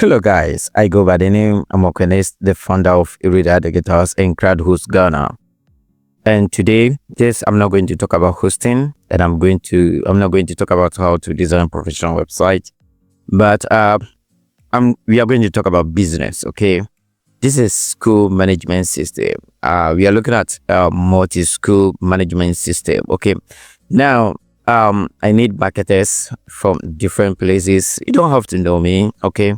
Hello guys, I go by the name Amokenes, the founder of Educators and Crowd Host Ghana. And today, I'm not going to talk about hosting, and I'm not going to talk about how to design a professional website, but we are going to talk about business. Okay, this is school management system. We are looking at multi-school management system. Okay, now I need marketers from different places. You don't have to know me. Okay.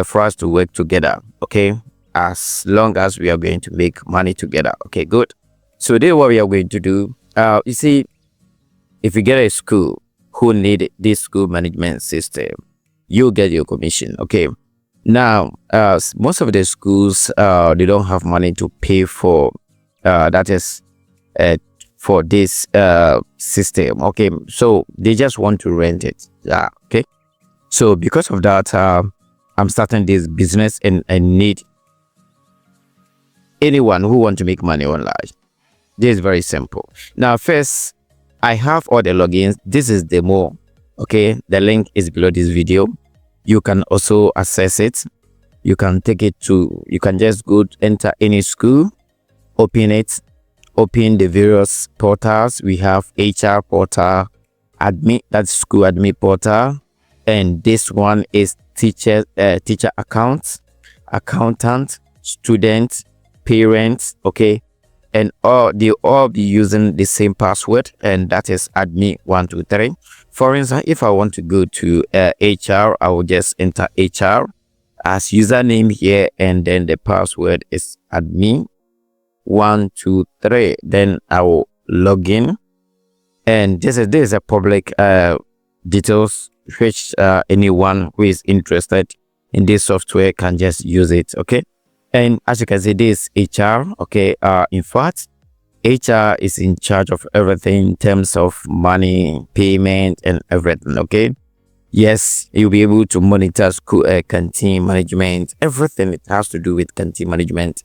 For us to work together, okay, as long as we are going to make money together. Okay, good. So today what we are going to do, you see, if you get a school who need this school management system, you get your commission. Okay, now most of the schools they don't have money to pay for that is for this system. Okay, so they just want to rent it. Okay, so because of that, I'm starting this business and I need anyone who want to make money online. This is very simple. Now, first, I have all the logins. This is demo. Okay, the link is below this video. You can also access it. You can take it to, you can just go enter any school, open it, open the various portals. We have HR portal, admin, that's school admin portal, and this one is teacher accounts, accountant, student, parents. Okay, and they all be using the same password, and that is admin123. For instance, if I want to go to HR, I will just enter HR as username here, and then the password is admin123. Then I will log in, and this is a public details which anyone who is interested in this software can just use it. Okay, and as you can see, this HR. Okay, in fact, HR is in charge of everything in terms of money, payment, and everything. Okay, yes, you'll be able to monitor school canteen management, everything it has to do with canteen management.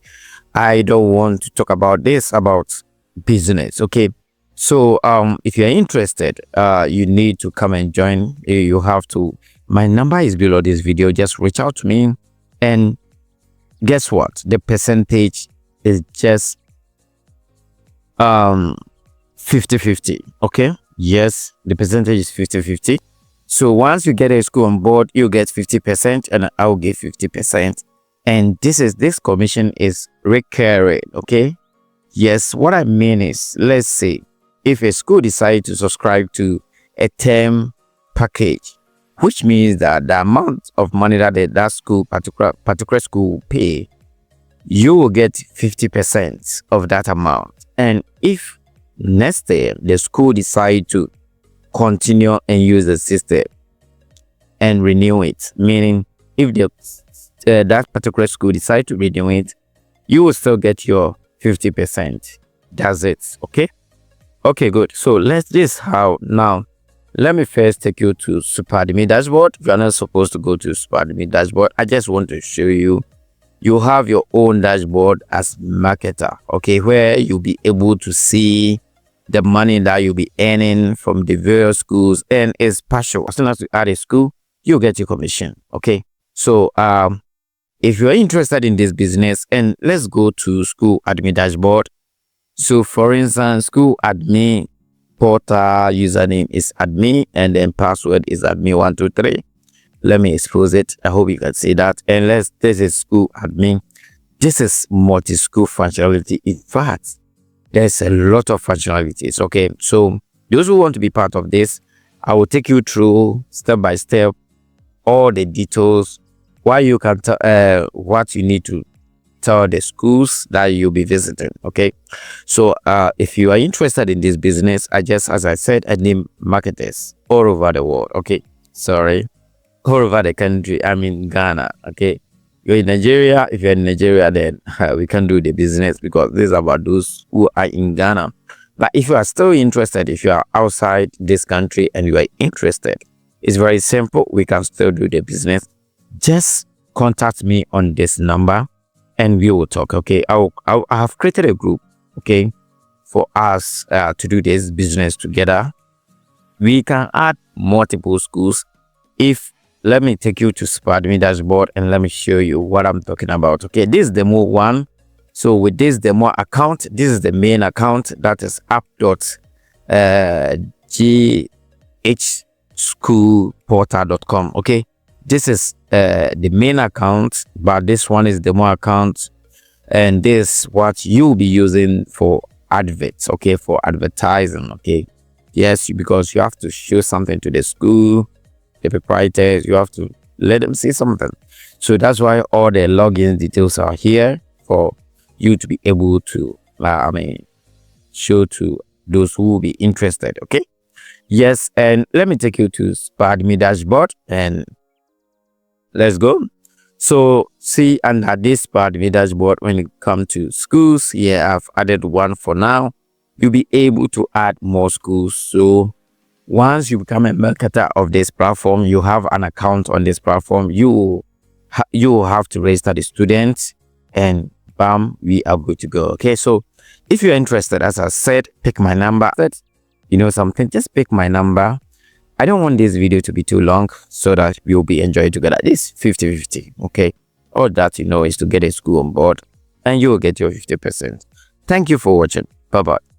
I don't want to talk about this about business. Okay, so if you're interested, you need to come and join. You have to, my number is below this video. Just reach out to me, and guess what, the percentage is just 50-50. Okay, yes, the percentage is 50-50. So once you get a school on board, you get 50% and I'll give 50%, and this commission is recurring. Okay, yes, what I mean is, let's say if a school decides to subscribe to a term package, which means that the amount of money that that school, particular school will pay, you will get 50% of that amount. And if next year the school decide to continue and use the system and renew it, meaning if that particular school decide to renew it, you will still get your 50%. That's it. Okay, good. So this how now. Let me first take you to SuperAdmin dashboard. You are not supposed to go to SuperAdmin dashboard. I just want to show you. You have your own dashboard as marketer. Okay, where you'll be able to see the money that you'll be earning from the various schools, and it's partial. As soon as you add a school, you get your commission. Okay, so if you're interested in this business, and let's go to school admin dashboard. So for instance, school admin portal username is admin, and then password is admin123. Let me expose it. I hope you can see that. And this is school admin. This is multi-school functionality. In fact, there's a lot of functionalities. Okay, so those who want to be part of this, I will take you through step by step all the details, why you can what you need to tell the schools that you'll be visiting. Okay, so if you are interested in this business, as I said, I need marketers all over the world. Okay, sorry, all over the country. I'm in Ghana. Okay, you're in Nigeria. If you're in Nigeria, then we can do the business, because this is about those who are in Ghana. But if you are still interested, if you are outside this country and you are interested, it's very simple. We can still do the business. Just contact me on this number and we will talk. Okay, I have created a group, okay, for us to do this business together. We can add multiple schools if let me take you to SmartMe dashboard and let me show you what I'm talking about. Okay, this is demo one. So with this demo account, this is the main account, that is app.ghschoolportal.com. okay, this is the main account, but this one is demo account, and this what you'll be using for adverts, okay, for advertising. Okay, yes, because you have to show something to the school, the proprietors, you have to let them see something. So that's why all the login details are here for you to be able to show to those who will be interested. Okay, yes, and let me take you to SmartMe dashboard and let's go. So see, under this SmartMe dashboard, when it comes to schools, here I've added one for now. You'll be able to add more schools. So once you become a marketer of this platform, you have an account on this platform, you will have to register the students, and bam, we are good to go. Okay, so if you're interested, as I said, pick my number. You know something, just pick my number. I don't want this video to be too long, so that we'll be enjoying together. This 50-50. Okay, all that you know is to get a school on board and you will get your 50%. Thank you for watching. Bye bye.